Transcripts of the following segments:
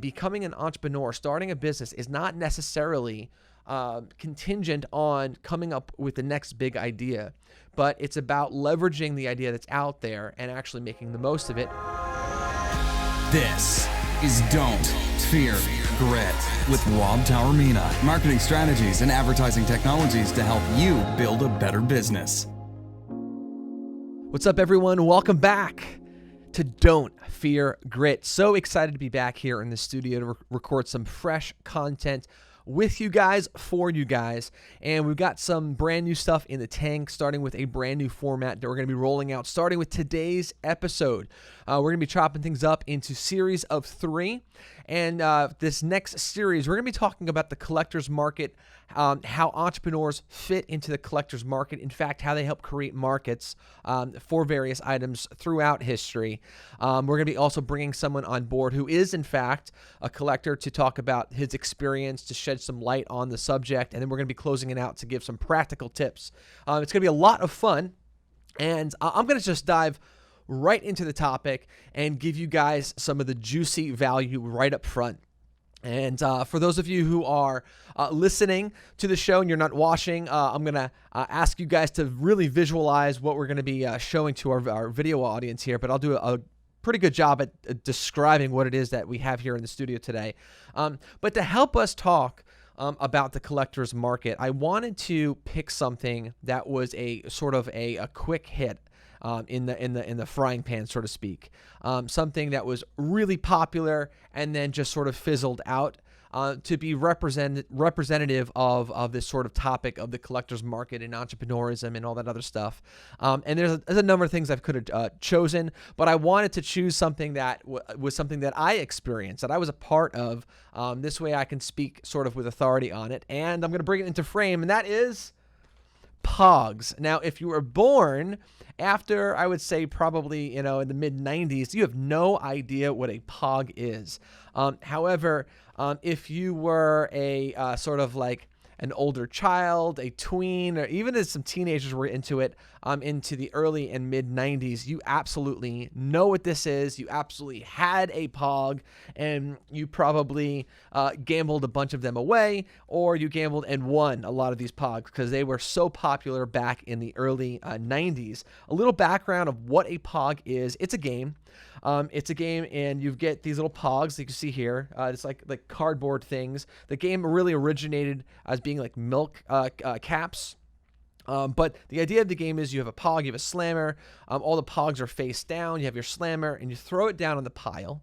Becoming an entrepreneur, starting a business is not necessarily contingent on coming up with the next big idea, but it's about leveraging the idea that's out there and actually making the most of it. This is Don't Fear Grit with Rob Taormina. Marketing strategies and advertising technologies to help you build a better business. What's up, everyone? Welcome back to Don't Fear Grit. So excited to be back here in the studio to record some fresh content with you guys, for you guys. And we've got some brand new stuff in the tank, starting with a brand new format that we're going to be rolling out, starting with today's episode. We're going to be chopping things up into series of 3. And this next series, we're going to be talking about the collector's market, how entrepreneurs fit into the collector's market. In fact, how they help create markets for various items throughout history. We're going to be also bringing someone on board who is, in fact, a collector to talk about his experience, to shed some light on the subject. And then we're going to be closing it out to give some practical tips. It's going to be a lot of fun. And I'm going to just dive right into the topic and give you guys some of the juicy value right up front. And for those of you who are listening to the show and you're not watching, I'm going to ask you guys to really visualize what we're going to be showing to our video audience here, but I'll do a pretty good job at describing what it is that we have here in the studio today. But to help us talk about the collector's market, I wanted to pick something that was a sort of a quick hit. In the frying pan, so to speak, something that was really popular and then just sort of fizzled out, to be representative of this sort of topic of the collector's market and entrepreneurism and all that other stuff. And there's a number of things I could have chosen, but I wanted to choose something that was something that I experienced, that I was a part of. This way I can speak sort of with authority on it, and I'm going to bring it into frame, and that is POGS. Now, if you were born after, I would say probably, in the mid 90s, you have no idea what a POG is. However, if you were a sort of like an older child, a tween, or even as some teenagers were into it, into the early and mid 90s, you absolutely know what this is. You absolutely had a POG, and you probably gambled a bunch of them away, or you gambled and won a lot of these POGs because they were so popular back in the early 90s. A little background of what a POG is. It's a game. And you get these little POGs that you can see here. It's like cardboard things. The game really originated as being like milk caps. But the idea of the game is you have a POG, you have a slammer. All the POGs are face down. You have your slammer, and you throw it down on the pile.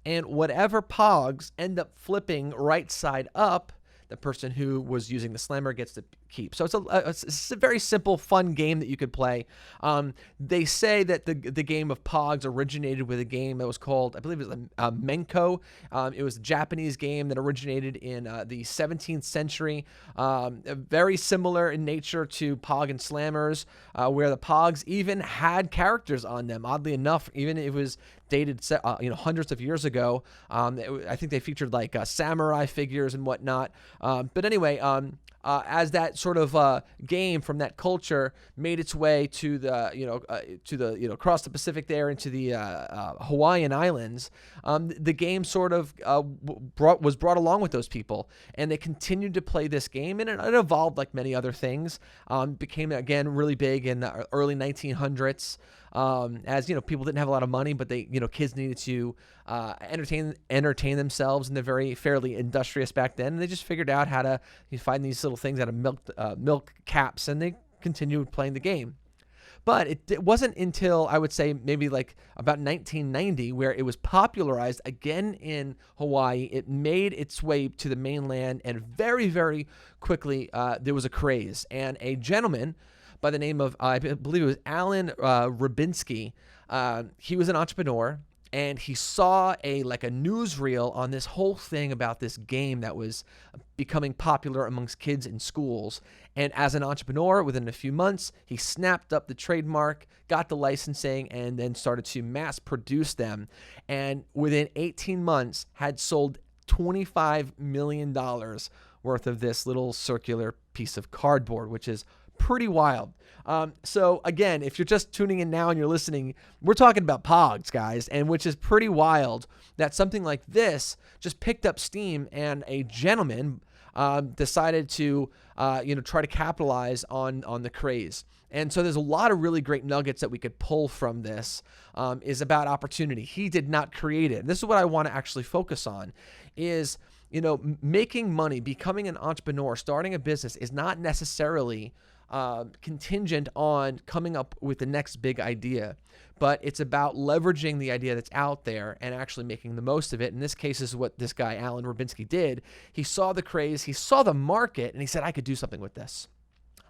And whatever POGs end up flipping right side up, the person who was using the slammer gets to keep. So it's a very simple, fun game that you could play. They say that the game of POGS originated with a game that was called, I believe it was Menko. It was a Japanese game that originated in the 17th century. Very similar in nature to POG and Slammers, where the POGs even had characters on them. Oddly enough, even if it was dated hundreds of years ago, I think they featured like samurai figures and whatnot. But anyway, as that sort of game from that culture made its way to the across the Pacific there into the Hawaiian Islands, the game sort of was brought along with those people, and they continued to play this game, and it evolved like many other things. Became again really big in the early 1900s. As people didn't have a lot of money, but they kids needed to entertain themselves, and they're very fairly industrious back then. And they just figured out how to find these little things out of milk caps, and they continued playing the game. But it wasn't until I would say maybe like about 1990 where it was popularized again in Hawaii. It made its way to the mainland, and very, very quickly there was a craze. And a gentleman by the name of, I believe it was Alan Rubinski, he was an entrepreneur, and he saw a newsreel on this whole thing about this game that was becoming popular amongst kids in schools. And as an entrepreneur, within a few months, he snapped up the trademark, got the licensing, and then started to mass produce them. And within 18 months, had sold $25 million worth of this little circular piece of cardboard, which is pretty wild. So again, if you're just tuning in now and you're listening, we're talking about POGS, guys, and which is pretty wild that something like this just picked up steam and a gentleman decided to try to capitalize on the craze. And so there's a lot of really great nuggets that we could pull from this, is about opportunity. He did not create it. This is what I want to actually focus on is, making money, becoming an entrepreneur, starting a business is not necessarily contingent on coming up with the next big idea, but it's about leveraging the idea that's out there and actually making the most of it. In this case, is what this guy, Alan Rubinski, did. He saw the craze, he saw the market, and he said, I could do something with this.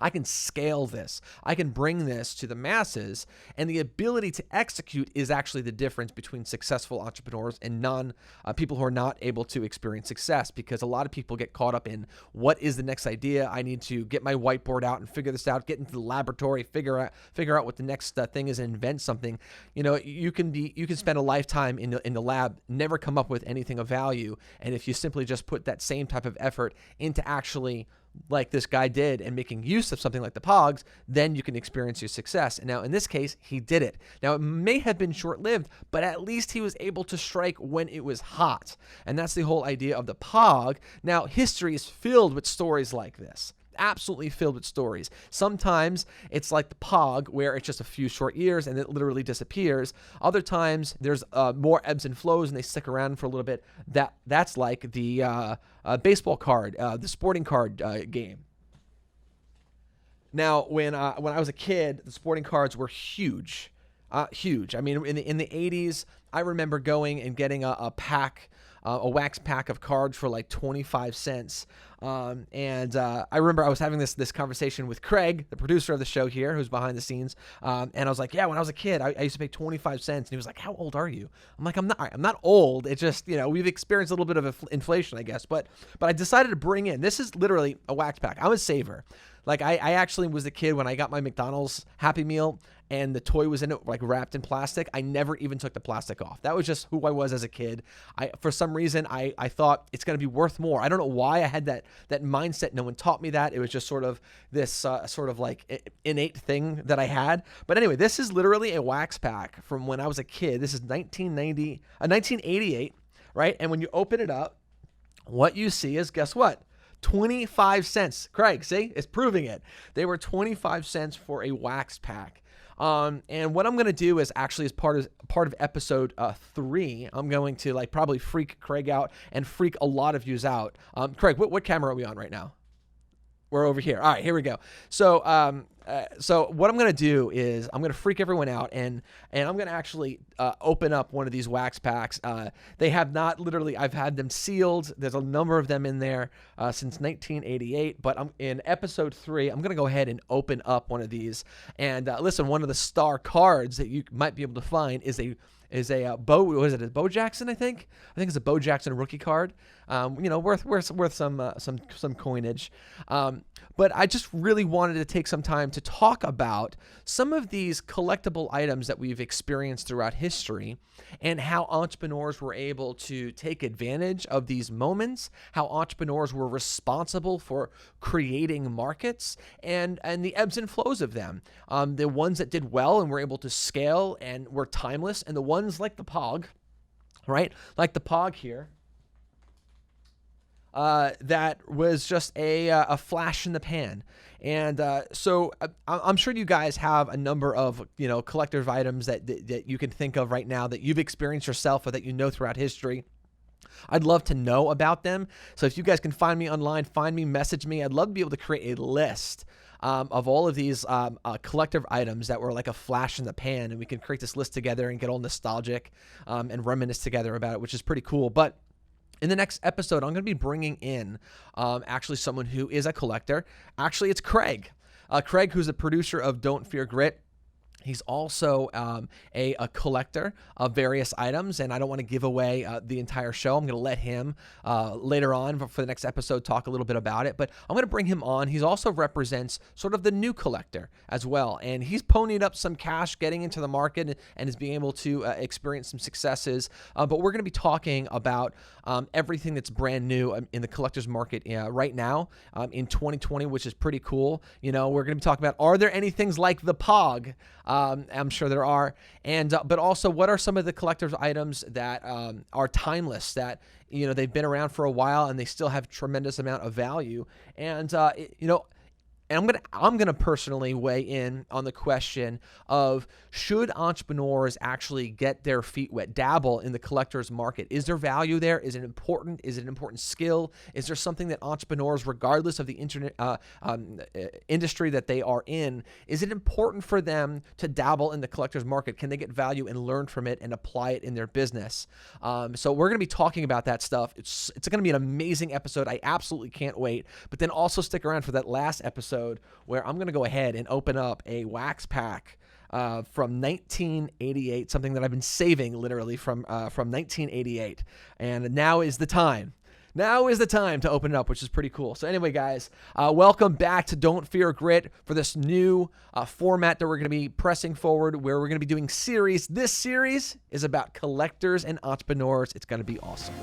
I can scale this. I can bring this to the masses. And the ability to execute is actually the difference between successful entrepreneurs and people who are not able to experience success, because a lot of people get caught up in what is the next idea. I need to get my whiteboard out and figure this out, get into the laboratory, figure out what the next thing is, and invent something. You can spend a lifetime in the lab, never come up with anything of value. And if you simply just put that same type of effort into actually, like this guy did, and making use of something like the POGS, then you can experience your success. And now in this case, he did it. Now it may have been short-lived, but at least he was able to strike when it was hot. And that's the whole idea of the POG. Now history is filled with stories like this. Absolutely filled with stories. Sometimes it's like the POG, where it's just a few short years and it literally disappears. Other times there's more ebbs and flows and they stick around for a little bit. That's like the baseball card, the sporting card game. Now, when I was a kid, the sporting cards were huge. Huge. I mean, in the 80s, I remember going and getting a pack, a wax pack of cards for like 25 cents. And I remember I was having this conversation with Craig, the producer of the show here, who's behind the scenes. And I was like, yeah, when I was a kid, I used to pay 25 cents. And he was like, how old are you? I'm like, I'm not old. It's just, we've experienced a little bit of inflation, I guess. But I decided to bring in, this is literally a wax pack. I'm a saver. Like I actually was the kid when I got my McDonald's Happy Meal and the toy was in it, like wrapped in plastic. I never even took the plastic off. That was just who I was as a kid. For some reason, I thought it's going to be worth more. I don't know why I had that mindset. No one taught me that. It was just sort of this sort of like innate thing that I had. But anyway, this is literally a wax pack from when I was a kid. This is 1988, right? And when you open it up, what you see is, guess what? 25 cents. Craig, see? It's proving it. They were 25 cents for a wax pack. And what I'm going to do is actually, as part of episode 3, I'm going to probably freak Craig out and freak a lot of yous out. Craig, what camera are we on right now? We're over here. All right, here we go. So what I'm going to do is I'm going to freak everyone out, and I'm going to actually open up one of these wax packs. They have not literally, I've had them sealed. There's a number of them in there since 1988, but in episode 3, I'm going to go ahead and open up one of these. And listen, one of the star cards that you might be able to find is a Bo Jackson, I think it's a Bo Jackson rookie card. Worth some coinage. But I just really wanted to take some time to talk about some of these collectible items that we've experienced throughout history and how entrepreneurs were able to take advantage of these moments, how entrepreneurs were responsible for creating markets and the ebbs and flows of them. The ones that did well and were able to scale and were timeless, and the ones like the POG, right? Like the POG here. That was just a flash in the pan. And so I'm sure you guys have a number of collector's items that you can think of right now that you've experienced yourself or that you know throughout history. I'd love to know about them. So if you guys can find me online, message me. I'd love to be able to create a list of all of these collective items that were like a flash in the pan, and we can create this list together and get all nostalgic and reminisce together about it, which is pretty cool. But in the next episode, I'm going to be bringing in actually someone who is a collector. Actually, it's Craig. Craig, who's a producer of Don't Fear Grit. He's also a collector of various items, and I don't want to give away the entire show. I'm going to let him later on for the next episode talk a little bit about it, but I'm going to bring him on. He also represents sort of the new collector as well, and he's ponied up some cash getting into the market and is being able to experience some successes, but we're going to be talking about everything that's brand new in the collector's market right now in 2020, which is pretty cool. You know, we're going to be talking about, are there any things like the POG? I'm sure there are, and but also, what are some of the collector's items that are timeless, that you know they've been around for a while and they still have tremendous amount of value, and you know. And I'm gonna personally weigh in on the question of, should entrepreneurs actually get their feet wet, dabble in the collector's market? Is there value there? Is it important? Is it an important skill? Is there something that entrepreneurs, regardless of the internet industry that they are in, is it important for them to dabble in the collector's market? Can they get value and learn from it and apply it in their business? So we're gonna be talking about that stuff. It's gonna be an amazing episode. I absolutely can't wait. But then also stick around for that last episode, where I'm going to go ahead and open up a wax pack from 1988, something that I've been saving literally from 1988. And now is the time. Now is the time to open it up, which is pretty cool. So anyway, guys, welcome back to Don't Fear Grit for this new format that we're going to be pressing forward, where we're going to be doing series. This series is about collectors and entrepreneurs. It's going to be awesome.